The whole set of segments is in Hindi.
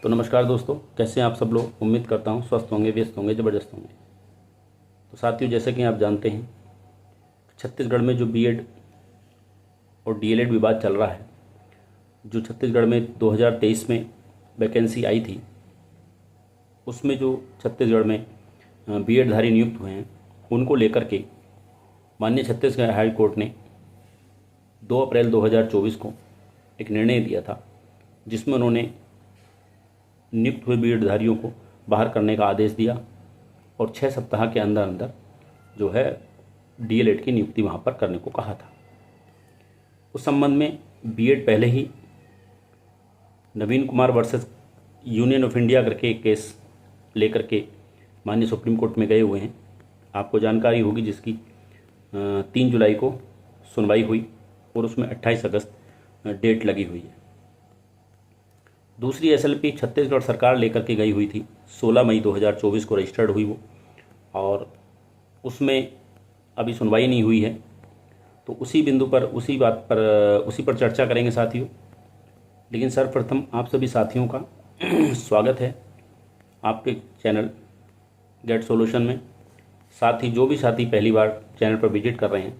तो नमस्कार दोस्तों, कैसे हैं आप सब लोग। उम्मीद करता हूं स्वस्थ होंगे, व्यस्त होंगे, ज़बरदस्त होंगे। तो साथियों, जैसे कि आप जानते हैं, छत्तीसगढ़ में जो बीएड और डीएलएड विवाद चल रहा है, जो छत्तीसगढ़ में 2023 में वैकेंसी आई थी, उसमें जो छत्तीसगढ़ में बीएडधारी नियुक्त हुए हैं, उनको लेकर के माननीय छत्तीसगढ़ हाई कोर्ट ने 2 अप्रैल 2024 को एक निर्णय दिया था, जिसमें उन्होंने नियुक्त हुए बीएडधारियों को बाहर करने का आदेश दिया और 6 सप्ताह के अंदर अंदर जो है डीएलएड की नियुक्ति वहाँ पर करने को कहा था। उस संबंध में बीएड पहले ही Naveen Kumar versus Union of India करके एक केस लेकर के माननीय सुप्रीम कोर्ट में गए हुए हैं। आपको जानकारी होगी, जिसकी 3 जुलाई को सुनवाई हुई और उसमें 28 अगस्त डेट लगी हुई है। दूसरी एसएलपी छत्तीसगढ़ सरकार लेकर के गई हुई थी, 16 मई 2024 को रजिस्टर्ड हुई वो, और उसमें अभी सुनवाई नहीं हुई है। तो उसी बिंदु पर, उसी पर चर्चा करेंगे साथियों। लेकिन सर्वप्रथम आप सभी साथियों का स्वागत है आपके चैनल गेट सॉल्यूशन में। साथ ही जो भी साथी पहली बार चैनल पर विजिट कर रहे हैं,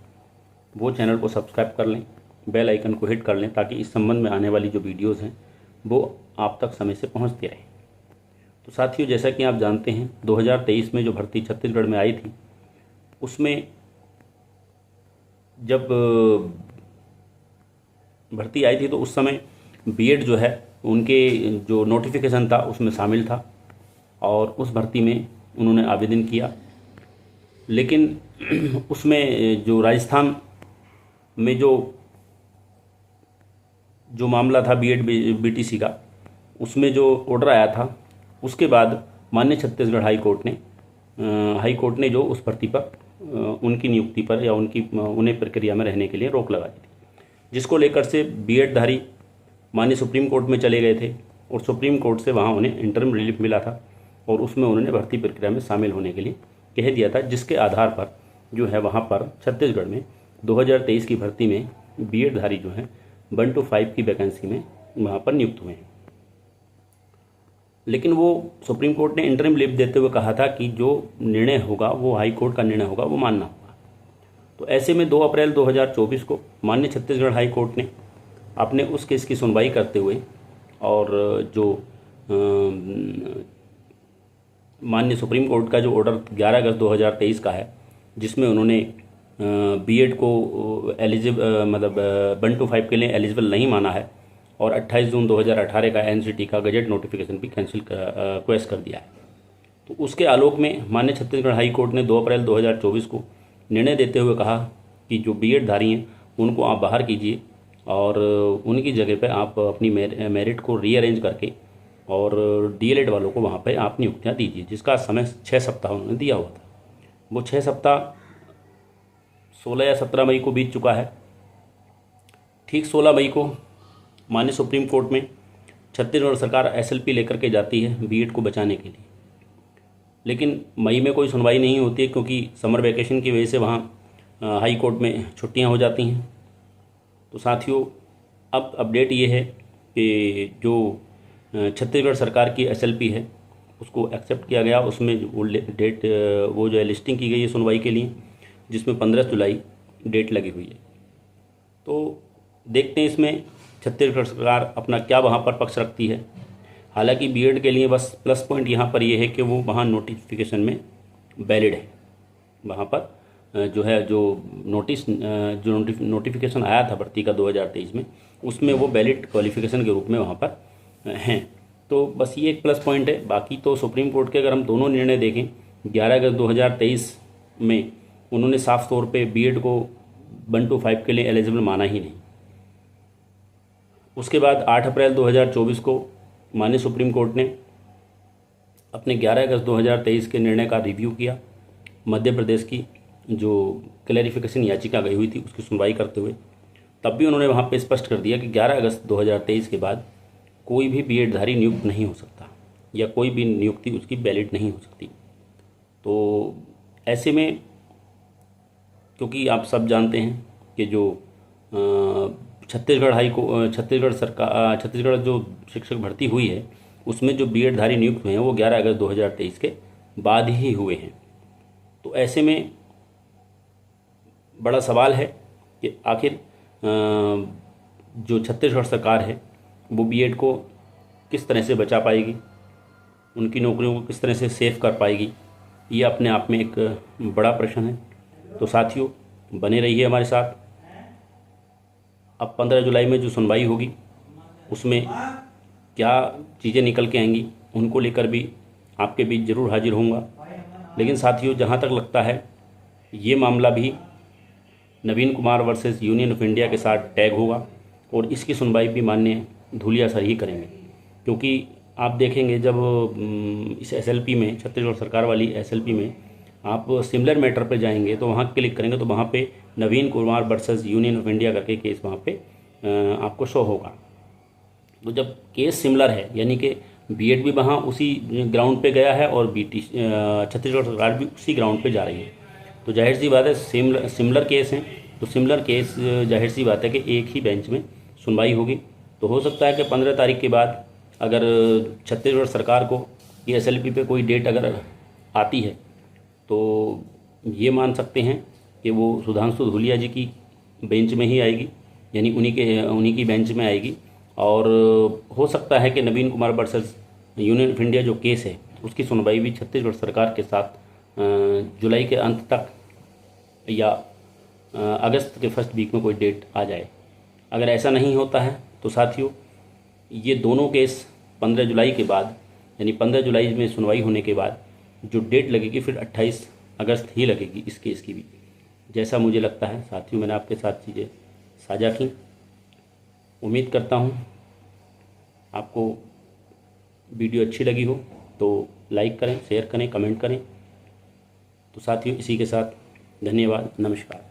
वो चैनल को सब्सक्राइब कर लें, बेल आइकन को हिट कर लें, ताकि इस संबंध में आने वाली जो वीडियोज़ हैं वो आप तक समय से पहुंचती रहे। तो साथियों, जैसा कि आप जानते हैं, 2023 में जो भर्ती छत्तीसगढ़ में आई थी, उसमें जब भर्ती आई थी तो उस समय बीएड जो है, उनके जो नोटिफिकेशन था उसमें शामिल था और उस भर्ती में उन्होंने आवेदन किया। लेकिन उसमें जो राजस्थान में जो मामला था बीएड बीटीसी का, उसमें जो ऑर्डर आया था, उसके बाद माननीय छत्तीसगढ़ हाई कोर्ट ने जो उस भर्ती पर उनकी नियुक्ति पर या उन्हें प्रक्रिया में रहने के लिए रोक लगा दी थी, जिसको लेकर से बीएडधारी माननीय सुप्रीम कोर्ट में चले गए थे और सुप्रीम कोर्ट से वहाँ उन्हें इंटरिम रिलीफ मिला था और उसमें उन्होंने भर्ती प्रक्रिया में शामिल होने के लिए कह दिया था, जिसके आधार पर जो है वहाँ पर छत्तीसगढ़ में 2023 की भर्ती में बीएडधारी जो हैं 1 to 5 की वैकेंसी में वहाँ पर नियुक्त हुए हैं। लेकिन वो सुप्रीम कोर्ट ने इंटरिम रिलीफ देते हुए कहा था कि जो निर्णय होगा, वो हाई कोर्ट का निर्णय होगा, वो मानना होगा। तो ऐसे में 2 अप्रैल 2024 को माननीय छत्तीसगढ़ हाई कोर्ट ने अपने उस केस की सुनवाई करते हुए और जो माननीय सुप्रीम कोर्ट का जो ऑर्डर 11 अगस्त 2023 का है, जिसमें उन्होंने बीएड को 1 to 5 के लिए एलिजिबल नहीं माना है और 28 जून 2018 का एनसीटी का गजट नोटिफिकेशन भी कैंसिल रिक्वेस्ट कर दिया है। तो उसके आलोक में माननीय छत्तीसगढ़ हाई कोर्ट ने 2 अप्रैल 2024 को निर्णय देते हुए कहा कि जो बीएडधारी हैं उनको आप बाहर कीजिए और उनकी जगह पे आप अपनी मेरिट को रीअरेंज करके और डीएलएड वालों को वहाँ पे आप नियुक्तियाँ दीजिए, जिसका समय 6 सप्ताह उन्होंने दिया हुआ था। वो 6 सप्ताह 16 या 17 मई को बीत चुका है। ठीक 16 मई को माननीय सुप्रीम कोर्ट में छत्तीसगढ़ सरकार एसएलपी लेकर के जाती है बीएड को बचाने के लिए, लेकिन मई में कोई सुनवाई नहीं होती है, क्योंकि समर वैकेशन की वजह से वहाँ हाई कोर्ट में छुट्टियाँ हो जाती हैं। तो साथियों, अब अपडेट ये है कि जो छत्तीसगढ़ सरकार की एसएलपी है उसको एक्सेप्ट किया गया। उसमें वो जो है लिस्टिंग की गई है सुनवाई के लिए, जिसमें 15 जुलाई डेट लगी हुई है। तो देखते हैं इसमें छत्तीसगढ़ सरकार अपना क्या वहाँ पर पक्ष रखती है। हालांकि बीएड के लिए बस प्लस पॉइंट यहाँ पर ये है कि वो वहाँ नोटिफिकेशन में वैलिड है। वहाँ पर जो है जो नोटिफिकेशन आया था भर्ती का 2023 में, उसमें वो वैलिड क्वालिफिकेशन के रूप में वहाँ पर हैं। तो बस ये एक प्लस पॉइंट है। बाकी तो सुप्रीम कोर्ट के अगर हम दोनों निर्णय देखें, 11 अगस्त 2023 में उन्होंने साफ तौर पे बीएड को 1 to 5 के लिए एलिजिबल माना ही नहीं। उसके बाद 8 अप्रैल 2024 को माननीय सुप्रीम कोर्ट ने अपने 11 अगस्त 2023 के निर्णय का रिव्यू किया। मध्य प्रदेश की जो क्लैरिफिकेशन याचिका गई हुई थी उसकी सुनवाई करते हुए, तब भी उन्होंने वहाँ पे स्पष्ट कर दिया कि 11 अगस्त 2023 के बाद कोई भी बीएडधारी नियुक्त नहीं हो सकता या कोई भी नियुक्ति उसकी वैलिड नहीं हो सकती। तो ऐसे में, क्योंकि आप सब जानते हैं कि जो छत्तीसगढ़ जो शिक्षक भर्ती हुई है उसमें जो बीएडधारी नियुक्त हुए हैं वो 11 अगस्त 2023 के बाद ही हुए हैं। तो ऐसे में बड़ा सवाल है कि आखिर जो छत्तीसगढ़ सरकार है वो बीएड को किस तरह से बचा पाएगी, उनकी नौकरियों को किस तरह से सेव कर पाएगी, ये अपने आप में एक बड़ा प्रश्न है। तो साथियों, बने रहिए हमारे साथ। अब 15 जुलाई में जो सुनवाई होगी उसमें क्या चीज़ें निकल के आएंगी, उनको लेकर भी आपके बीच ज़रूर हाजिर होऊंगा। लेकिन साथियों, जहाँ तक लगता है ये मामला भी Naveen Kumar versus Union of India के साथ टैग होगा और इसकी सुनवाई भी माननीय धूलिया सर ही करेंगे। क्योंकि आप देखेंगे जब इस एसएलपी में, छत्तीसगढ़ सरकार वाली एसएलपी में आप सिमिलर मैटर पे जाएंगे तो वहाँ क्लिक करेंगे तो वहाँ पे Naveen Kumar versus Union of India करके केस वहाँ पे आपको शो होगा। तो जब केस सिमिलर है यानी कि बीएड भी वहाँ उसी ग्राउंड पे गया है और छत्तीसगढ़ सरकार भी उसी ग्राउंड पे जा रही है, तो जाहिर सी बात है सिमिलर केस हैं। तो सिमिलर केस जाहिर सी बात है कि एक ही बेंच में सुनवाई होगी। तो हो सकता है कि 15 तारीख के बाद अगर छत्तीसगढ़ सरकार को ये एसएलपी पे कोई डेट अगर आती है तो ये मान सकते हैं कि वो सुधांशु धूलिया जी की बेंच में ही आएगी, यानी उन्हीं की बेंच में आएगी। और हो सकता है कि Naveen Kumar versus Union of India जो केस है उसकी सुनवाई भी छत्तीसगढ़ सरकार के साथ जुलाई के अंत तक या अगस्त के फर्स्ट वीक में कोई डेट आ जाए। अगर ऐसा नहीं होता है तो साथियों, ये दोनों केस 15 जुलाई के बाद, यानी 15 जुलाई में सुनवाई होने के बाद जो डेट लगेगी फिर 28 अगस्त ही लगेगी इस केस की भी, जैसा मुझे लगता है। साथियों, मैंने आपके साथ चीज़ें साझा की। उम्मीद करता हूँ आपको वीडियो अच्छी लगी हो तो लाइक करें, शेयर करें, कमेंट करें। तो साथियों, इसी के साथ धन्यवाद, नमस्कार।